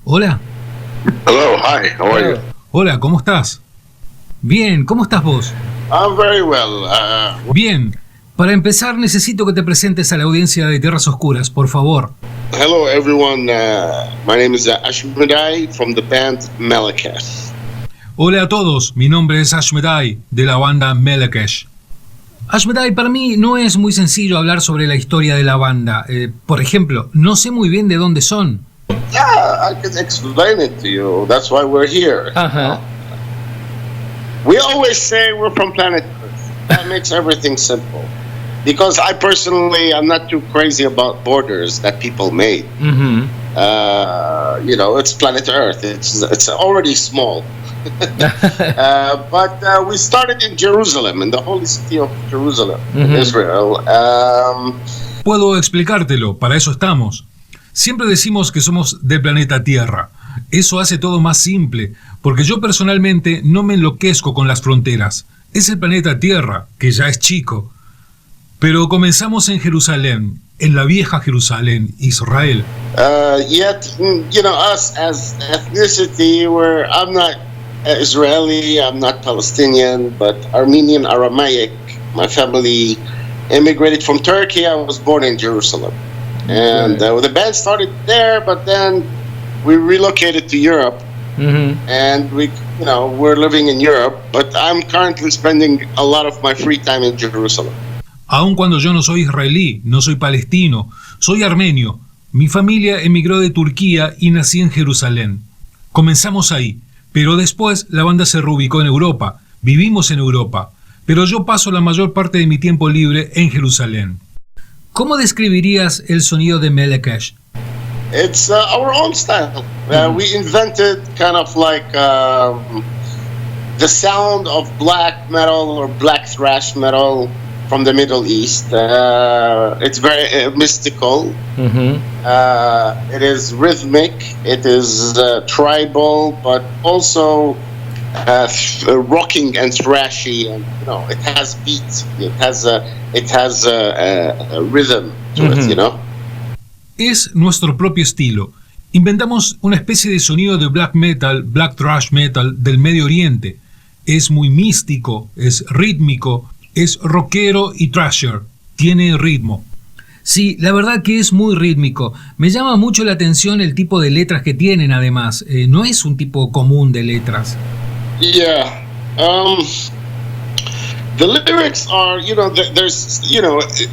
Hola. Hello, hi, how are you? Hola, ¿cómo estás? Bien, ¿cómo estás vos? I'm very well. Bien. Para empezar, necesito que te presentes a la audiencia de Tierras Oscuras, por favor. Hello, everyone. My name is Ashmedi from the band Melechesh. Hola a todos, mi nombre es Ashmedi, de la banda Melechesh. Ashmedi, para mí no es muy sencillo hablar sobre la historia de la banda. Por ejemplo, no sé muy bien de dónde son. Yeah, I can explain it to you. That's why we're here. Ajá. We always say we're from planet Earth. That makes everything simple. Because I personally, I'm not too crazy about borders that people made. Mm-hmm. It's planet Earth. It's already small. But we started in Jerusalem, in the holy city of Jerusalem, in Israel. Puedo explicártelo, para eso estamos. Siempre decimos que somos del planeta Tierra. Eso hace todo más simple, porque yo personalmente no me enloquezco con las fronteras. Es el planeta Tierra, que ya es chico. Pero comenzamos en Jerusalén, en la vieja Jerusalén, Israel. Us as ethnicity, I'm not Israeli, I'm not Palestinian, but Armenian, Aramaic. My family immigrated from Turkey. I was born in Jerusalem. And the band started there, but then we relocated to Europe. Mm-hmm. And we're living in Europe, but I'm currently spending a lot of my free time in Jerusalem. Aun cuando yo no soy israelí, no soy palestino, soy armenio. Mi familia emigró de Turquía y nací en Jerusalén. Comenzamos ahí, pero después la banda se reubicó en Europa. Vivimos en Europa, pero yo paso la mayor parte de mi tiempo libre en Jerusalén. ¿Cómo describirías el sonido de Melechesh? It's our own style. We invented kind of like the sound of black metal or black thrash metal from the Middle East. It's very mystical. Mm-hmm. It is rhythmic. It is tribal, but also rocking and thrashy, and it has beats. It has a rhythm to it, Es nuestro propio estilo. Inventamos una especie de sonido de black metal, black thrash metal del Medio Oriente. Es muy místico, es rítmico, es rockero y thrasher. Tiene ritmo. Sí, la verdad que es muy rítmico. Me llama mucho la atención el tipo de letras que tienen, además. No es un tipo común de letras. Yeah. The lyrics are,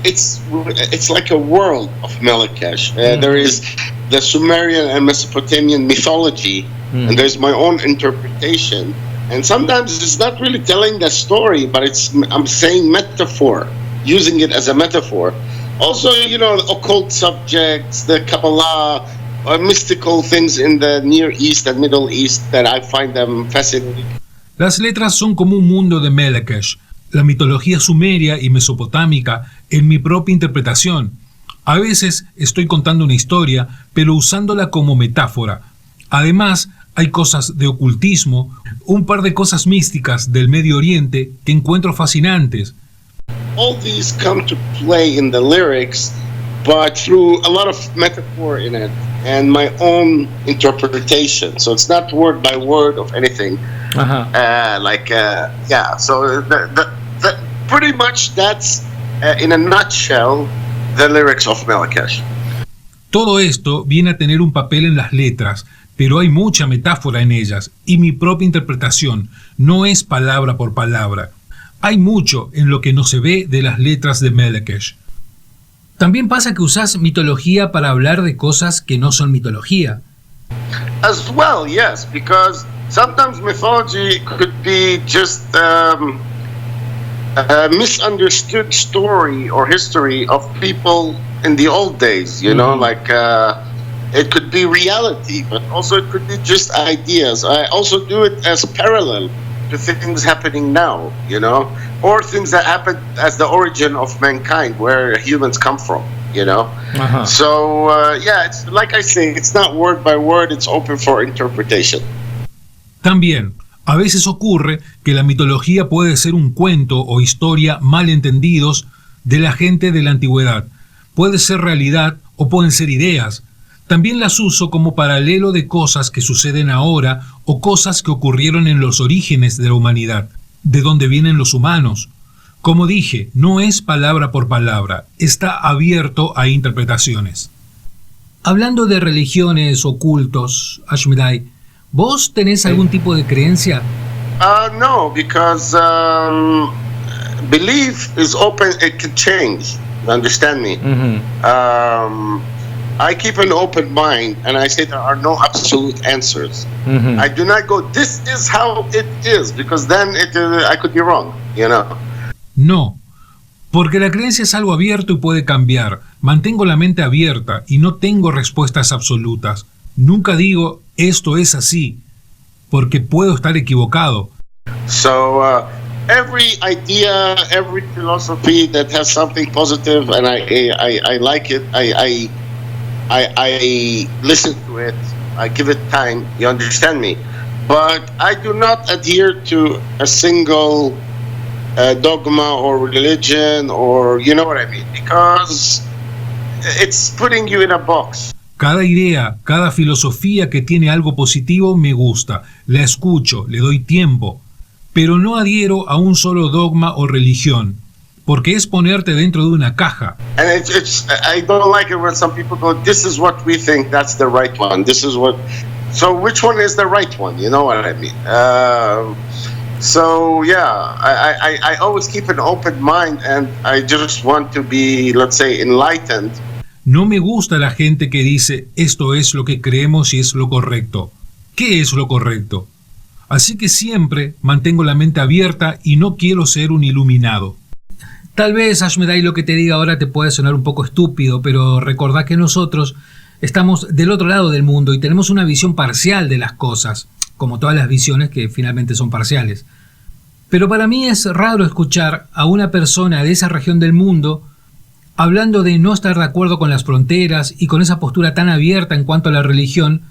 it's like a world of Melechesh. There is the Sumerian and Mesopotamian mythology, and there's my own interpretation. And sometimes it's not really telling the story, but I'm saying metaphor, using it as a metaphor. Also, occult subjects, the Kabbalah, mystical things in the Near East and Middle East that I find them fascinating. Las letras son como un mundo de Melechesh, la mitología sumeria y mesopotámica en mi propia interpretación. A veces estoy contando una historia, pero usándola como metáfora. Además, hay cosas de ocultismo, un par de cosas místicas del Medio Oriente que encuentro fascinantes. All these come to play in the lyrics, but through a lot of metaphor in it and my own interpretation. So it's not word by word of anything. So pretty much that's, in a nutshell, the lyrics of Melechesh. Todo esto viene a tener un papel en las letras, pero hay mucha metáfora en ellas, y mi propia interpretación no es palabra por palabra. Hay mucho en lo que no se ve de las letras de Melechesh. También pasa que usás mitología para hablar de cosas que no son mitología. As well, yes, because sometimes mythology could be just a misunderstood story or history of people in the old days, it could be reality, but also it could be just ideas. I also do it as parallel to things happening now, or things that happened as the origin of mankind, where humans come from, So, it's like I say, it's not word by word, it's open for interpretation. También, a veces ocurre que la mitología puede ser un cuento o historia mal entendidos de la gente de la antigüedad. Puede ser realidad o pueden ser ideas. También las uso como paralelo de cosas que suceden ahora o cosas que ocurrieron en los orígenes de la humanidad, de donde vienen los humanos. Como dije, no es palabra por palabra, está abierto a interpretaciones. Hablando de religiones o cultos, Ashmedi, ¿vos tenés algún tipo de creencia? No, because belief is open, it can change. You understand me? I keep an open mind, and I say there are no absolute answers. I do not go, this is how it is, because then I could be wrong, you know? No, porque la creencia es algo abierto y puede cambiar. Mantengo la mente abierta y no tengo respuestas absolutas. Nunca digo, esto es así, porque puedo estar equivocado. So, every idea, every philosophy that has something positive, and I like it, I listen to it, I give it time, you understand me? But I do not adhere to a single dogma or religion, or you know what I mean, because it's putting you in a box. Cada idea, cada filosofía que tiene algo positivo me gusta, la escucho, le doy tiempo, pero no adhiero a un solo dogma o religión, porque es ponerte dentro de una caja. And I don't like it when some people go, this is what we think, that's the right one, this is what, so which one is the right one, you know what I mean? So yeah, I always keep an open mind, and I just want to be, let's say, enlightened. No me gusta la gente que dice, esto es lo que creemos y es lo correcto. ¿Qué es lo correcto? Así que siempre mantengo la mente abierta y no quiero ser un iluminado. Tal vez, Ashmedi, lo que te diga ahora te puede sonar un poco estúpido, pero recordá que nosotros estamos del otro lado del mundo y tenemos una visión parcial de las cosas, como todas las visiones que finalmente son parciales. Pero para mí es raro escuchar a una persona de esa región del mundo hablando de no estar de acuerdo con las fronteras y con esa postura tan abierta en cuanto a la religión,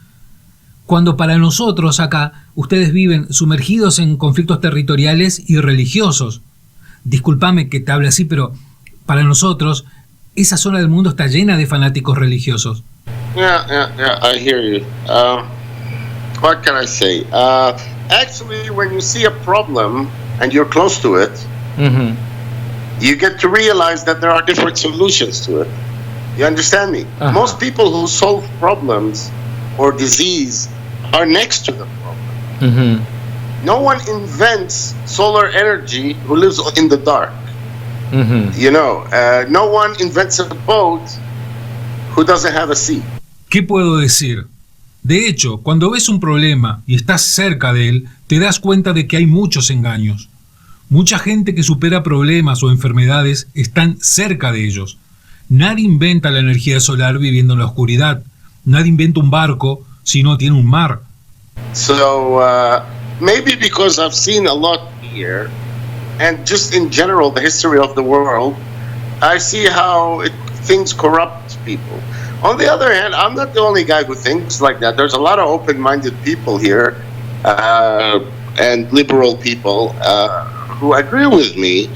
cuando para nosotros acá ustedes viven sumergidos en conflictos territoriales y religiosos. Discúlpame que te hable así, pero para nosotros esa zona del mundo está llena de fanáticos religiosos. Yeah, I hear you. What can I say? Actually, when you see a problem and you're close to it, you get to realize that there are different solutions to it. You understand me? Most people who solve problems or disease are next to the problem. No one invents solar energy who lives in the dark. You know, no one invents a boat who doesn't have a sea. ¿Qué puedo decir? De hecho, cuando ves un problema y estás cerca de él, te das cuenta de que hay muchos engaños. Mucha gente que supera problemas o enfermedades están cerca de ellos. Nadie inventa la energía solar viviendo en la oscuridad. Nadie inventa un barco si no tiene un mar. So, maybe because I've seen a lot here, and just in general the history of the world, I see how things corrupt people. On the other hand, I'm not the only guy who thinks like that. There's a lot of open-minded people here, and liberal people who agree with me.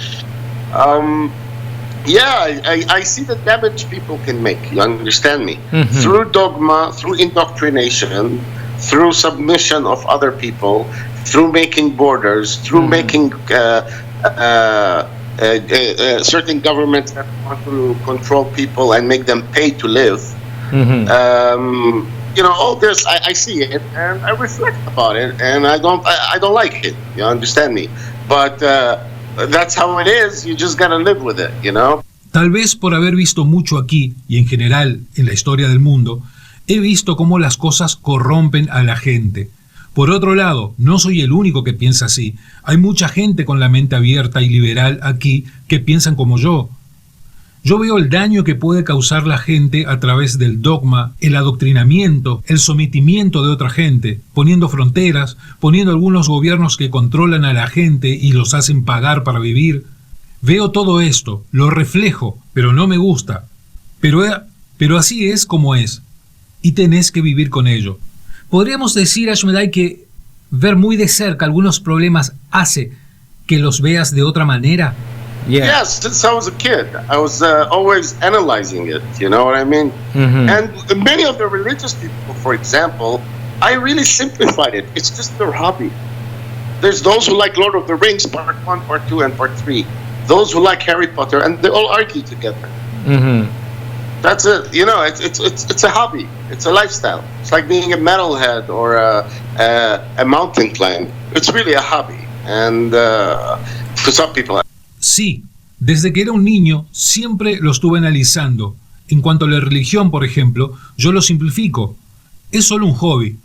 Yeah, I see the damage people can make, you understand me? Through dogma, through indoctrination, through submission of other people, through making borders, through making certain governments that want to control people and make them pay to live. You know, all this, I see it and I reflect about it, and I don't like it, you understand me? But that's how it is, you just gotta live with it, you know? Tal vez por haber visto mucho aquí y en general en la historia del mundo, he visto cómo las cosas corrompen a la gente. Por otro lado, no soy el único que piensa así. Hay mucha gente con la mente abierta y liberal aquí que piensan como yo. Yo veo el daño que puede causar la gente a través del dogma, el adoctrinamiento, el sometimiento de otra gente, poniendo fronteras, poniendo algunos gobiernos que controlan a la gente y los hacen pagar para vivir. Veo todo esto, lo reflejo, pero no me gusta. Pero así es como es, y tenés que vivir con ello. Podríamos decir, Ashmedi, que ver muy de cerca algunos problemas hace que los veas de otra manera. Yeah. Yes, since I was a kid, I was always analyzing it. You know what I mean? Mm-hmm. And many of the religious people, for example, I really simplified it. It's just their hobby. There's those who like Lord of the Rings, part 1, part 2, and part 3. Those who like Harry Potter, and they all argue together. Mm-hmm. That's it. You know, it's a hobby. It's a lifestyle. It's like being a metalhead or a mountain climber. It's really a hobby. And to some people. Sí, desde que era un niño siempre lo estuve analizando. En cuanto a la religión, por ejemplo, yo lo simplifico. Es solo un hobby.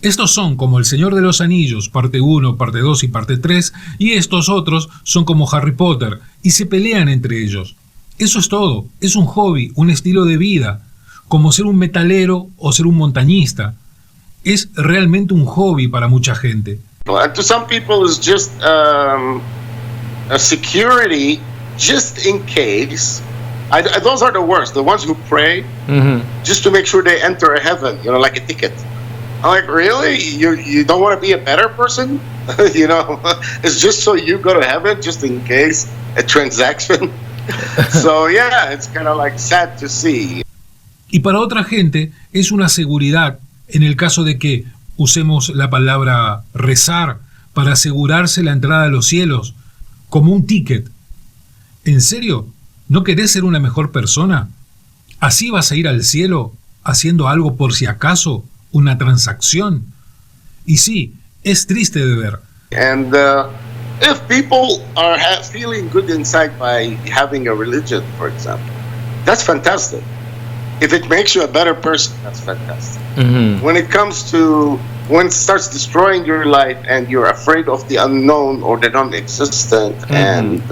Estos son como El Señor de los Anillos, parte 1, parte 2 y parte 3, y estos otros son como Harry Potter, y se pelean entre ellos. Eso es todo, es un hobby, un estilo de vida, como ser un metalero o ser un montañista. Es realmente un hobby para mucha gente. And to some people it's just a security, just in case. Those are the worst, the ones who pray, just to make sure they enter a heaven, you know, like a ticket. I'm like, really? You don't want to be a better person? You know, it's just so you go to heaven, just in case, a transaction. So yeah, it's kind of like sad to see. Y para otra gente es una seguridad en el caso de que usemos la palabra rezar para asegurarse la entrada a los cielos, como un ticket. ¿En serio? ¿No querés ser una mejor persona? ¿Así vas a ir al cielo haciendo algo por si acaso? ¿Una transacción? Y sí, es triste de ver. And if people are feeling good inside by having a religion, for example, that's fantastic. If it makes you a better person, that's fantastic. Mm-hmm. When it starts destroying your life and you're afraid of the unknown or the non-existent, and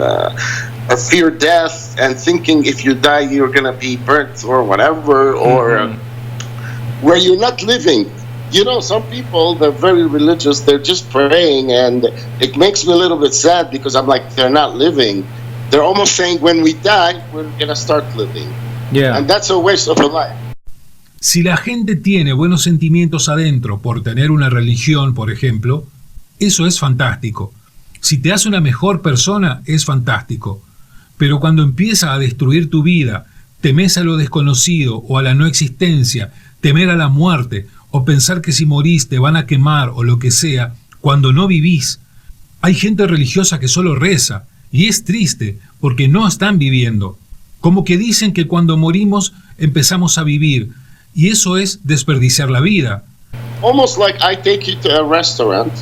fear death and thinking if you die you're gonna be burnt or whatever, or where you're not living. You know, some people, they're very religious, they're just praying, and it makes me a little bit sad because I'm like, they're not living. They're almost saying when we die, we're gonna start living. Yeah. And that's a waste of a life. Si la gente tiene buenos sentimientos adentro por tener una religión, por ejemplo, eso es fantástico. Si te hace una mejor persona, es fantástico. Pero cuando empieza a destruir tu vida, temes a lo desconocido o a la no existencia, temer a la muerte o pensar que si morís te van a quemar o lo que sea, cuando no vivís. Hay gente religiosa que solo reza, y es triste porque no están viviendo. Como que dicen que cuando morimos empezamos a vivir, y eso es desperdiciar la vida. Almost like I take you to a restaurant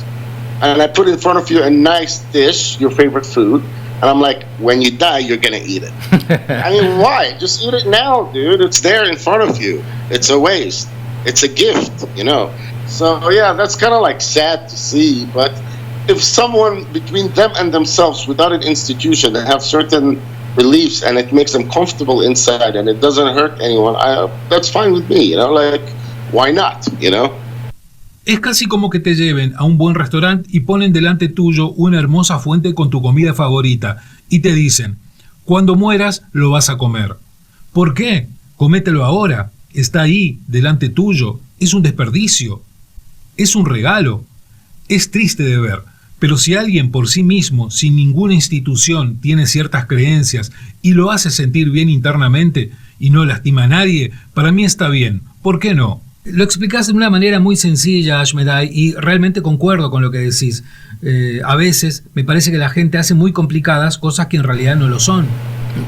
and I put in front of you a nice dish, your favorite food, and I'm like, when you die, you're gonna eat it. I mean, why? Just eat it now, dude. It's there in front of you. It's a waste. It's a gift, you know. So yeah, that's kind of like sad to see, but if someone between them and themselves, without an institution, they have certain beliefs and it makes them comfortable inside and it doesn't hurt anyone, that's fine with me, you know, like, why not, you know? Es casi como que te lleven a un buen restaurante y ponen delante tuyo una hermosa fuente con tu comida favorita y te dicen, cuando mueras lo vas a comer. ¿Por qué? Comételo ahora, está ahí, delante tuyo, es un desperdicio, es un regalo, es triste de ver. Pero si alguien por sí mismo, sin ninguna institución, tiene ciertas creencias y lo hace sentir bien internamente y no lastima a nadie, para mí está bien. ¿Por qué no? Lo explicás de una manera muy sencilla, Ashmedi, y realmente concuerdo con lo que decís. A veces me parece que la gente hace muy complicadas cosas que en realidad no lo son.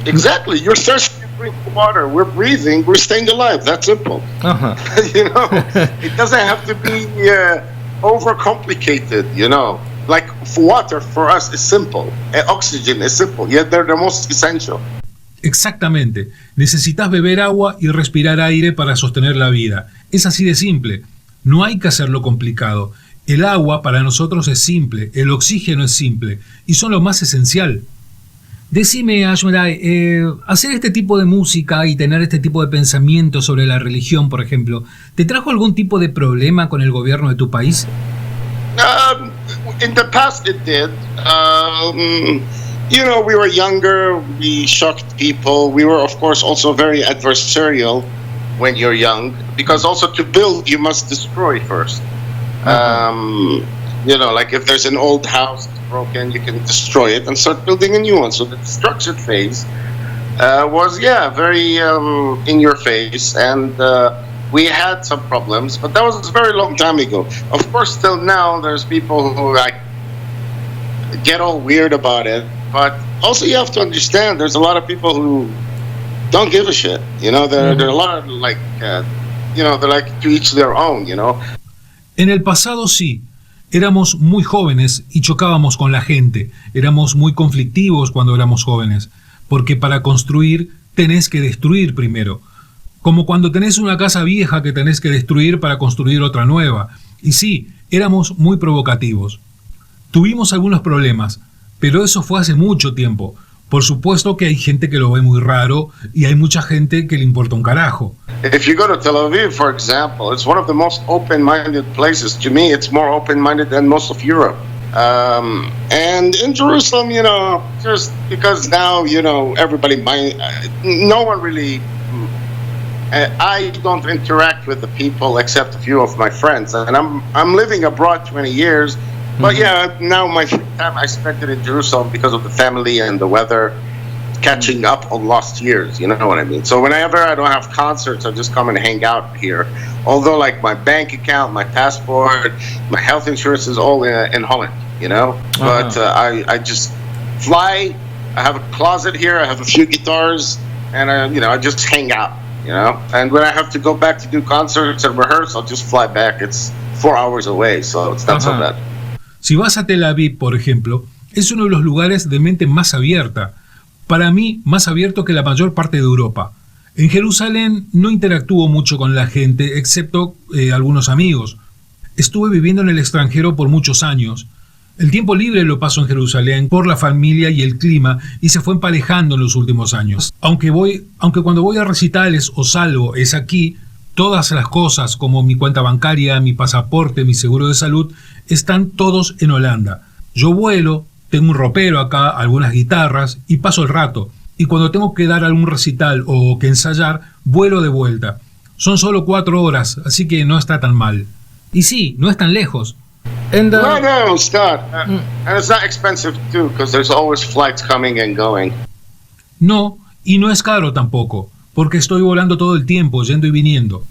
Exactly. You're thirsty to drink water. We're breathing. We're staying alive. That's simple. You know, it doesn't have to be overcomplicated, you know. Like water for us is simple. Oxygen is simple. Yet they're the most essential. Exactamente. Necesitas beber agua y respirar aire para sostener la vida. Es así de simple. No hay que hacerlo complicado. El agua para nosotros es simple, el oxígeno es simple y son lo más esencial. Decime, Ashmedi, hacer este tipo de música y tener este tipo de pensamiento sobre la religión, por ejemplo, ¿te trajo algún tipo de problema con el gobierno de tu país? In the past it did. You know, we were younger, we shocked people. We were, of course, also very adversarial when you're young, because also to build, you must destroy first. You know, like if there's an old house that's broken, you can destroy it and start building a new one. So the destruction phase was, very in your face, and we had some problems, but that was a very long time ago. Of course, still now, there's people who like get all weird about it, but also you have to understand there's a lot of people who don't give a shit. You know, there are a lot of like, they're like to each their own, you know. En el pasado sí, éramos muy jóvenes y chocábamos con la gente, éramos muy conflictivos cuando éramos jóvenes, porque para construir tenés que destruir primero. Como cuando tenés una casa vieja que tenés que destruir para construir otra nueva. Y sí, éramos muy provocativos. Tuvimos algunos problemas, pero eso fue hace mucho tiempo. Por supuesto que hay gente que lo ve muy raro y hay mucha gente que le importa un carajo. If you go to Tel Aviv, for example, it's one of the most open-minded places. To me, it's more open-minded than most of Europe. And in Jerusalem, you know, just because now, you know, no one really... I don't interact with the people except a few of my friends, and I'm living abroad 20 years. But now my free time I spent it in Jerusalem because of the family and the weather, catching up on lost years. You know what I mean? So whenever I don't have concerts, I just come and hang out here. Although, like, my bank account, my passport, my health insurance is all in Holland. You know, but I just fly. I have a closet here. I have a few guitars, and I just hang out. You know, and when I have to go back to do concerts and rehearse, I'll just fly back. It's 4 hours away, so it's not so bad. Si vas a Tel Aviv, por ejemplo, es uno de los lugares de mente más abierta. Para mí, más abierto que la mayor parte de Europa. En Jerusalén no interactúo mucho con la gente, excepto algunos amigos. Estuve viviendo en el extranjero por muchos años. El tiempo libre lo paso en Jerusalén por la familia y el clima, y se fue emparejando en los últimos años. Aunque cuando voy a recitales o salgo es aquí, todas las cosas como mi cuenta bancaria, mi pasaporte, mi seguro de salud, están todos en Holanda. Yo vuelo, tengo un ropero acá, algunas guitarras y paso el rato. Y cuando tengo que dar algún recital o que ensayar, vuelo de vuelta. Son solo 4 horas, así que no está tan mal. Y sí, no es tan lejos. No, it's not. And it's not expensive too, because there's always flights coming and going. No, y no es caro tampoco, porque estoy volando todo el tiempo, yendo y viniendo.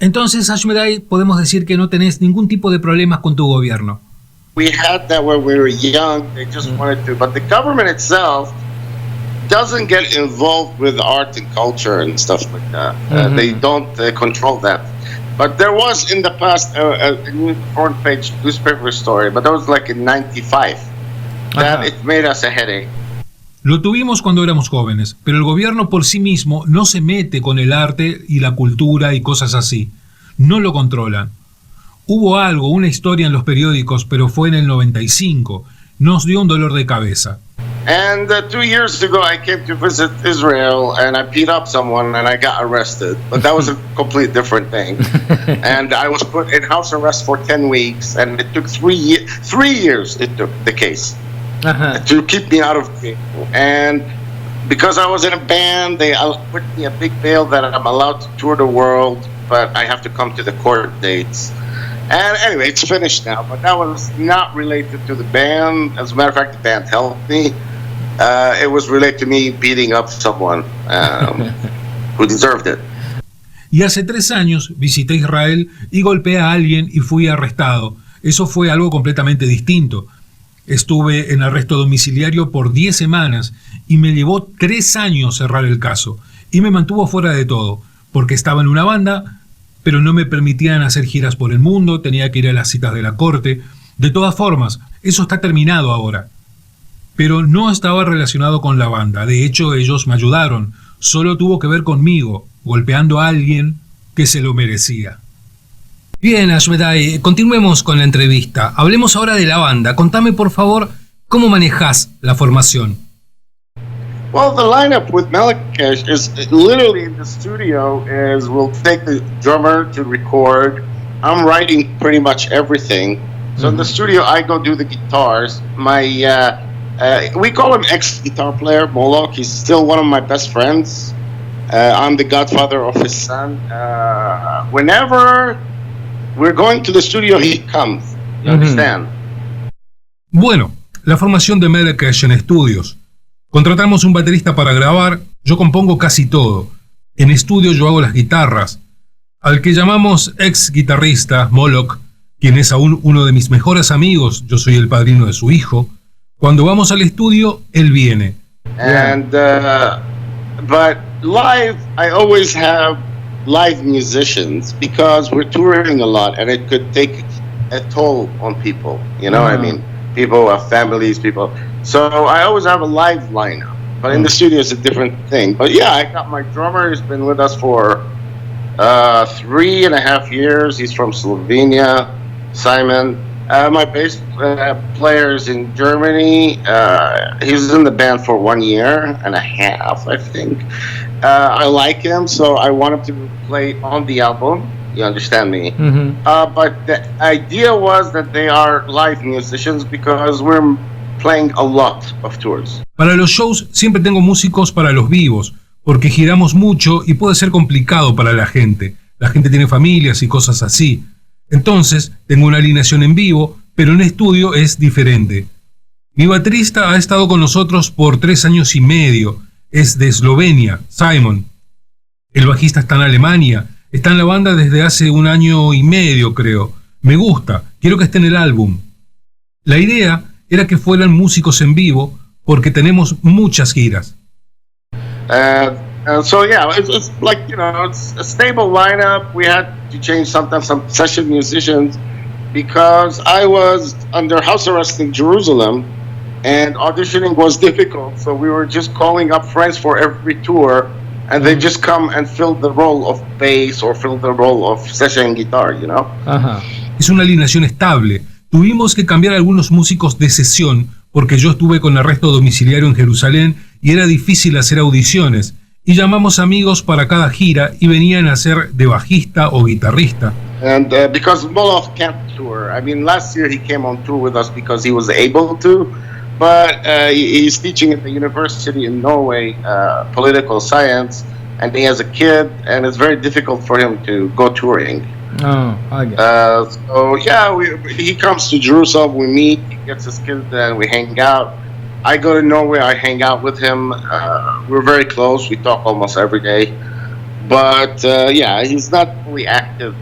Entonces, Ashmedi, podemos decir que no tenés ningún tipo de problemas con tu gobierno. We had that when we were young. They just wanted to, but the government itself doesn't get involved with art and culture and stuff like that. They don't control that. But there was in the past a front page newspaper story, but that was like in 95. That it made us a headache. Lo tuvimos cuando éramos jóvenes, pero el gobierno por sí mismo no se mete con el arte y la cultura y cosas así. No lo controlan. Hubo una historia en los periódicos, pero fue en el 95. Nos dio un dolor de cabeza. And 2 years ago, I came to visit Israel, and I beat up someone, and I got arrested. But that was a completely different thing. And I was put in house arrest for 10 weeks, and it took 3 years. It took the case to keep me out of jail. And because I was in a band, they put me a big bail that I'm allowed to tour the world, but I have to come to the court dates. And anyway, it's finished now, but that was not related to the band. As a matter of fact, the band helped me. It was related to me beating up someone who deserved it. Y hace 3 años visité Israel y golpeé a alguien y fui arrestado. Eso fue algo completamente distinto. Estuve en arresto domiciliario por 10 semanas y me llevó 3 años cerrar el caso. Y me mantuvo fuera de todo, porque estaba en una banda, pero no me permitían hacer giras por el mundo, tenía que ir a las citas de la corte. De todas formas, eso está terminado ahora. Pero no estaba relacionado con la banda, de hecho ellos me ayudaron, solo tuvo que ver conmigo, golpeando a alguien que se lo merecía. Bien, Ashmedi, continuemos con la entrevista. Hablemos ahora de la banda. Contame, por favor, cómo manejás la formación. Well, the lineup with Melechesh is literally in the studio is we'll take the drummer to record. I'm writing pretty much everything. So in the studio, I go do the guitars. My we call him ex-guitar player, Moloch. He's still one of my best friends. I'm the godfather of his son. Whenever we're going to the studio, he comes. You understand? Bueno, la formación de Melechesh en estudios. Contratamos un baterista para grabar, yo compongo casi todo. En estudio yo hago las guitarras. Al que llamamos ex guitarrista, Moloch, quien es aún uno de mis mejores amigos, yo soy el padrino de su hijo. Cuando vamos al estudio, él viene. And but live, I always have live musicians because we're touring a lot, and it could take a toll on people. You know what I mean? People have families, people. So I always have a live lineup. But in the studio, it's a different thing. But yeah, I got my drummer. He's been with us for 3.5 years. He's from Slovenia, Simon. My bass player is in Germany. He's in the band for 1.5 years, I think. I like him, so I want him to play on the album. You understand me? But the idea was that they are live musicians because we're playing a lot of tours. Para los shows siempre tengo músicos para los vivos, porque giramos mucho y puede ser complicado para la gente. La gente tiene familias y cosas así. Entonces, tengo una alineación en vivo, pero en estudio es diferente. Mi baterista ha estado con nosotros por 3 años y medio. Es de Eslovenia, Simon. El bajista está en Alemania. Está en la banda desde hace 1 año y medio, creo. Me gusta, quiero que esté en el álbum. La idea era que fueran músicos en vivo, porque tenemos muchas giras. So yeah, it's like, you know, it's a stable lineup. We had to change sometimes some session musicians because I was under house arrest in Jerusalem and auditioning was difficult. So we were just calling up friends for every tour and they just come and fill the role of bass or fill the role of session guitar, you know? Es una alineación estable. Tuvimos que cambiar algunos músicos de sesión porque yo estuve con arresto domiciliario en Jerusalén y era difícil hacer audiciones. Y llamamos amigos para cada gira y venían a ser de bajista o guitarrista. And because Moloch can't tour, I mean, last year he came on tour with us because he was able to, but he's teaching at the university in Norway, political science, and he has a kid, and it's very difficult for him to go touring. Oh, I get it. So yeah, he comes to Jerusalem, we meet, he gets his kid, and we hang out. I go to Norway, I hang out with him. We're very close, we talk almost every day. But yeah, he's not fully active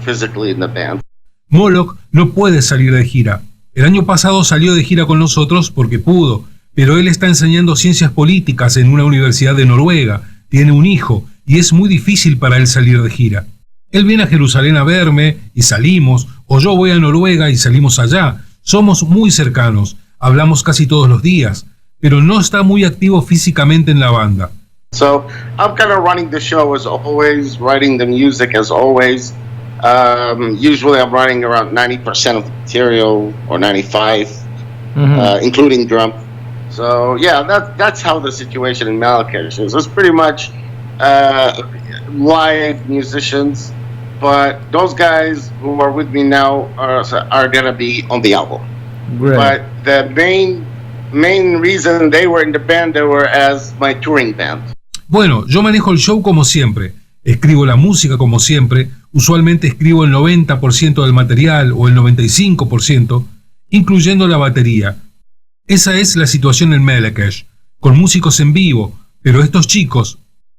physically in the band. Moloch no puede salir de gira. El año pasado salió de gira con nosotros porque pudo, pero él está enseñando ciencias políticas en una universidad de Noruega, tiene un hijo y es muy difícil para él salir de gira. Él viene a Jerusalén a verme y salimos, o yo voy a Noruega y salimos allá. Somos muy cercanos, hablamos casi todos los días, pero no está muy activo físicamente en la banda. So I'm kind of running the show as always, writing the music as always. Usually I'm writing around 90% of the material, or 95, including drum. So yeah, that's how the situation in Melechesh is. It's pretty much live musicians, but those guys who are with me now are gonna be on the album. Great. But the main reason they were in the band, they were as my touring band. Bueno, yo manejo el show como siempre, escribo la música como siempre, usualmente escribo el 90% del material o el 95%, incluyendo la batería. Esa es la situación en Melechesh, con músicos en vivo, pero estos chicos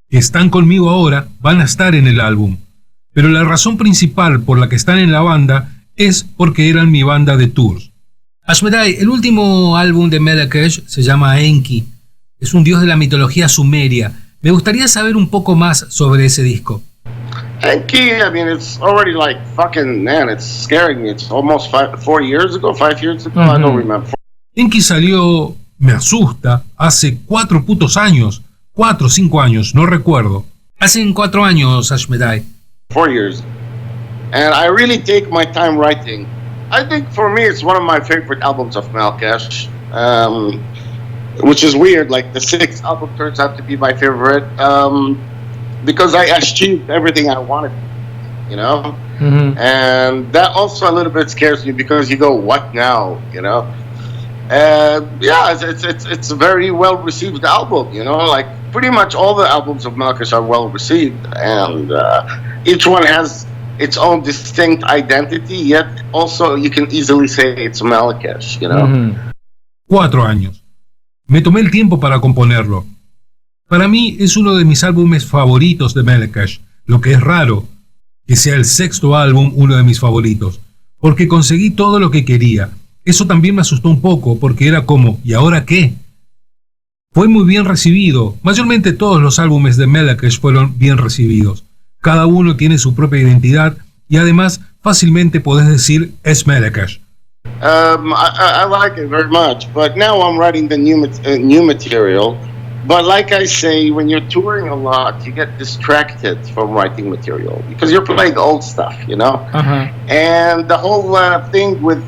que están conmigo ahora van a estar en el álbum. Pero la razón principal por la que están en la banda es porque eran mi banda de tours. Ashmedi, el último álbum de Melechesh se llama Enki. Es un dios de la mitología sumeria. Me gustaría saber un poco más sobre ese disco. Enki, I mean, it's already like fucking, man, it's scaring me. It's almost 5 years ago. I don't remember. Enki salió, me asusta, hace 4 putos años. 4 o 5 años, no recuerdo. Hace 4 años, Ashmedi. 4 years. And I really take my time writing. I think for me it's one of my favorite albums of Melechesh, which is weird. Like the 6th album turns out to be my favorite because I achieved everything I wanted, you know. And that also a little bit scares me because you go, what now, you know? Yeah, it's a very well received album, you know. Like pretty much all the albums of Melechesh are well received, and each one has its own distinct identity, yet also you can easily say it's Melechesh, you know? 4 años. Me tomé el tiempo para componerlo. Para mí es uno de mis álbumes favoritos de Melechesh, lo que es raro que sea el 6º álbum uno de mis favoritos, porque conseguí todo lo que quería. Eso también me asustó un poco, porque era como, ¿y ahora qué? Fue muy bien recibido. Mayormente todos los álbumes de Melechesh fueron bien recibidos. Cada uno tiene su propia identidad y además fácilmente podés decir es Melechesh. I like it very much, but now I'm writing the new material. But like I say, when you're touring a lot, you get distracted from writing material because you're playing old stuff, you know? And the whole thing with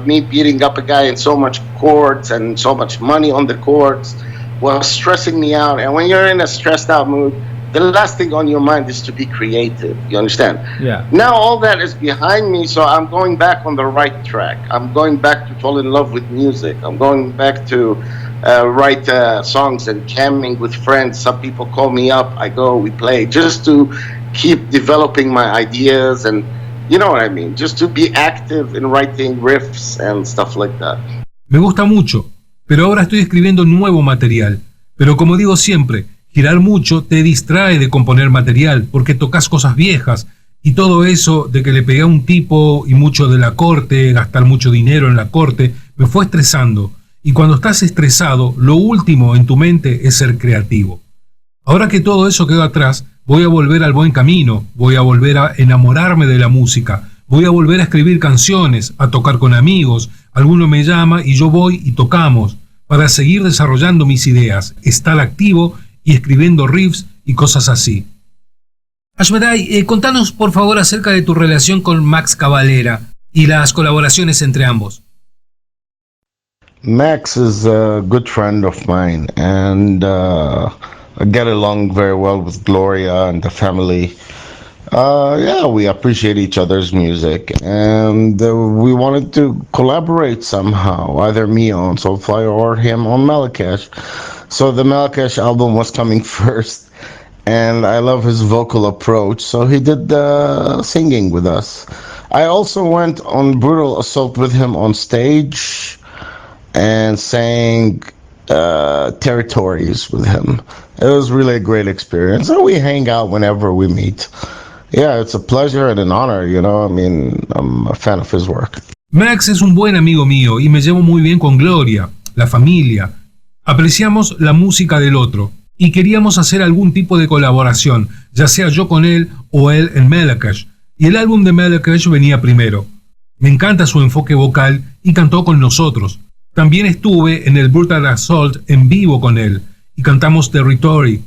me beating up a guy in so much chords and so much money on the chords was stressing me out. And when you're in a stressed out mood, the last thing on your mind is to be creative, you understand? Yeah. Now all that is behind me, so I'm going back on the right track. I'm going back to fall in love with music. I'm going back to write songs and jamming with friends. Some people call me up, I go, we play, just to keep developing my ideas and, you know what I mean, just to be active in writing riffs and stuff like that. Me gusta mucho, pero ahora estoy escribiendo nuevo material. Pero como digo siempre, girar mucho te distrae de componer material, porque tocas cosas viejas, y todo eso de que le pegué a un tipo y mucho de la corte, gastar mucho dinero en la corte, me fue estresando. Y cuando estás estresado, lo último en tu mente es ser creativo. Ahora que todo eso quedó atrás, voy a volver al buen camino, voy a volver a enamorarme de la música, voy a volver a escribir canciones, a tocar con amigos, alguno me llama y yo voy y tocamos, para seguir desarrollando mis ideas, estar activo y escribiendo riffs y cosas así. Ashmedi, contanos por favor acerca de tu relación con Max Cavalera y las colaboraciones entre ambos. Max is a good friend of mine, and I get along very well with Gloria and the family. Yeah, we appreciate each other's music, and we wanted to collaborate somehow, either me on Soulfly or him on Melechesh. So the Melechesh album was coming first, and I love his vocal approach, so he did the singing with us. I also went on Brutal Assault with him on stage and sang Territories with him. It was really a great experience, and we hang out whenever we meet. Yeah, it's a pleasure and an honor, you know, I mean, I'm a fan of his work. Max es un buen amigo mío y me llevo muy bien con Gloria, la familia. Apreciamos la música del otro y queríamos hacer algún tipo de colaboración, ya sea yo con él o él en Melechesh. Y el álbum de Melechesh venía primero. Me encanta su enfoque vocal y cantó con nosotros. También estuve en el Brutal Assault en vivo con él y cantamos Territory.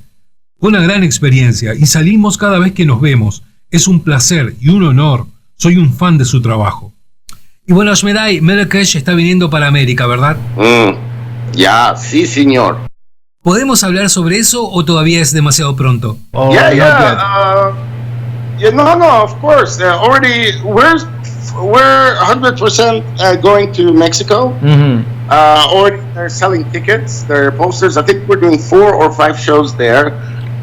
Fue una gran experiencia y salimos cada vez que nos vemos. Es un placer y un honor. Soy un fan de su trabajo. Y bueno, Ashmedi, Melechesh está viniendo para América, ¿verdad? Ya, sí, señor. ¿Podemos hablar sobre eso o todavía es demasiado pronto? No, of course. Already, we're 100% going to Mexico. Already they're selling tickets, their posters. I think we're doing 4 or 5 shows there.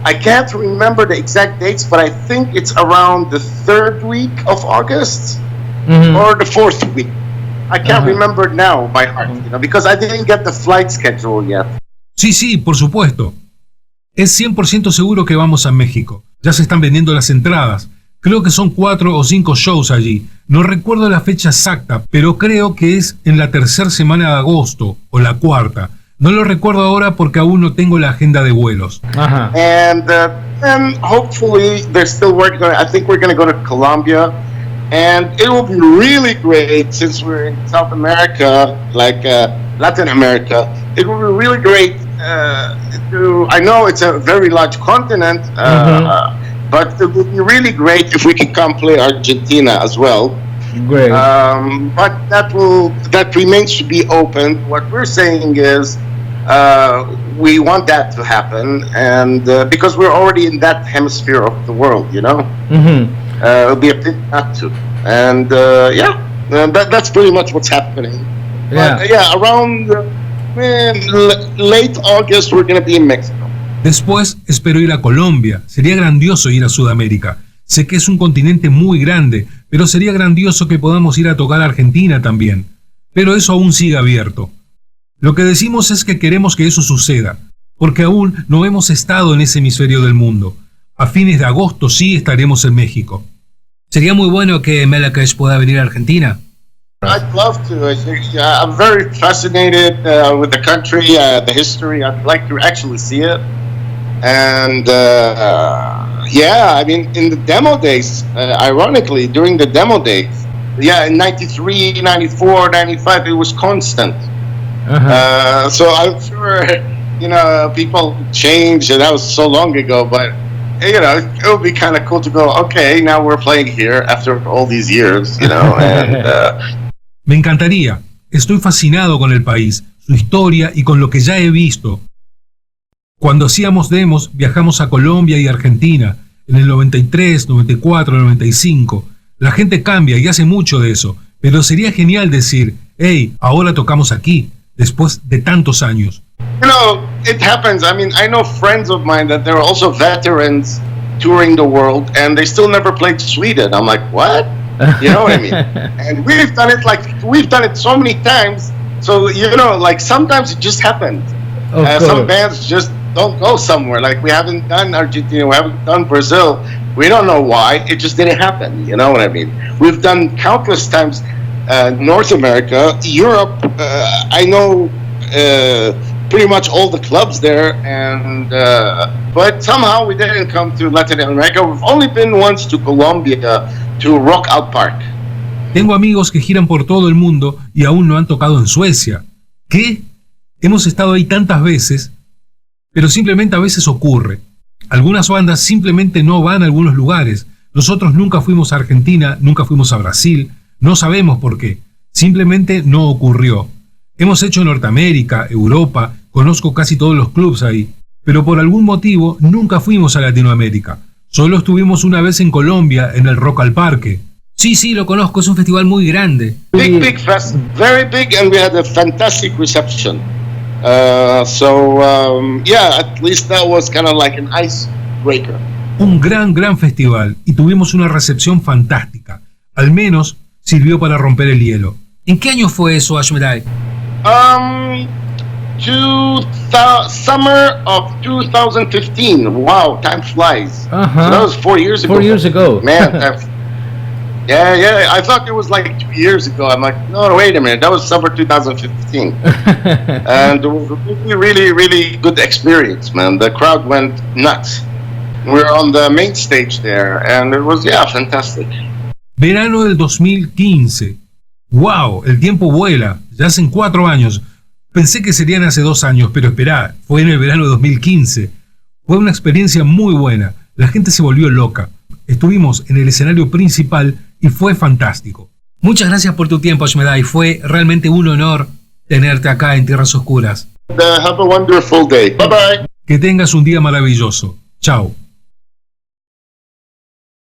I can't remember the exact dates, but I think it's around the 3rd week of August or the 4th week. I can't remember now by heart, you know, because I didn't get the flight schedule yet. Sí, por supuesto. Es 100% seguro que vamos a México. Ya se están vendiendo las entradas. Creo que son 4 o 5 shows allí. No recuerdo la fecha exacta, pero creo que es en la 3ª semana de agosto o la 4ª. No lo recuerdo ahora porque aún no tengo la agenda de vuelos. And hopefully they're still working on it. I think we're going to go to Colombia. And it will be really great since we're in South America, like Latin America. It will be really great I know it's a very large continent, but it would be really great if we could come play Argentina as well. Great. But that remains to be open. What we're saying is we want that to happen, and because we're already in that hemisphere of the world, you know, it'll be a pity not to. And that's pretty much what's happening. Yeah. But, around late August we're going to be in Mexico. Después espero ir a Colombia. Sería grandioso ir a Sudamérica. Sé que es un continente muy grande, pero sería grandioso que podamos ir a tocar a Argentina también. Pero eso aún sigue abierto. Lo que decimos es que queremos que eso suceda, porque aún no hemos estado en ese hemisferio del mundo. A fines de agosto sí estaremos en México. Sería muy bueno que Melechesh pueda venir a Argentina. I'd love to. I'm very fascinated with the country, the history. I'd like to actually see it. And yeah, I mean, in the demo days, ironically, during the demo days, yeah, in 93, 94, 95, it was constant. So I'm sure, you know, people change, and that was so long ago, but, you know, it would be kind of cool to go, okay, now we're playing here after all these years, you know, and... Me encantaría. Estoy fascinado con el país, su historia y con lo que ya he visto. Cuando hacíamos demos, viajamos a Colombia y Argentina, en el 93, 94, 95. La gente cambia y hace mucho de eso, pero sería genial decir, hey, ahora tocamos aquí, después de tantos años. You know, it happens. I mean, I know friends of mine that they're also veterans touring the world, and they still never played Sweden. I'm like, what? You know what I mean? And we've done it so many times. So, you know, like sometimes it just happens. Some bands just don't go somewhere. Like we haven't done Argentina, we haven't done Brazil. We don't know why. It just didn't happen. You know what I mean? We've done countless times North America, Europe. I know pretty much all the clubs there, and but somehow we didn't come to Latin America. We've only been once to Colombia, to Rock Out Park. Tengo amigos que giran por todo el mundo y aún no han tocado en Suecia. ¿Qué? Hemos estado ahí tantas veces, pero simplemente a veces ocurre. Algunas bandas simplemente no van a algunos lugares. Nosotros nunca fuimos a Argentina, nunca fuimos a Brasil. No sabemos por qué. Simplemente no ocurrió. Hemos hecho Norteamérica, Europa, conozco casi todos los clubs ahí, pero por algún motivo nunca fuimos a Latinoamérica. Solo estuvimos una vez en Colombia, en el Rock al Parque. Sí, lo conozco, es un festival muy grande. Big fest, very big, and we had a fantastic reception. Yeah, at least that was kind of like an icebreaker. Un gran festival, y tuvimos una recepción fantástica. Al menos sirvió para romper el hielo. ¿En qué año fue eso, Ashmedi? Summer of 2015. Wow, time flies. So that was 4 years ago. 4 years ago. Man, yeah. I thought it was like 2 years ago. I'm like, no, wait a minute. That was summer 2015. And it was a really good experience, man. The crowd went nuts. We were on the main stage there, and it was, fantastic. Verano del 2015. ¡Wow! El tiempo vuela. Ya hacen 4 años. Pensé que serían hace 2 años, pero esperá, fue en el verano de 2015. Fue una experiencia muy buena. La gente se volvió loca. Estuvimos en el escenario principal y fue fantástico. Muchas gracias por tu tiempo, Ashmedi. Fue realmente un honor tenerte acá en Tierras Oscuras. Have a wonderful day. Bye bye. Que tengas un día maravilloso. Chao.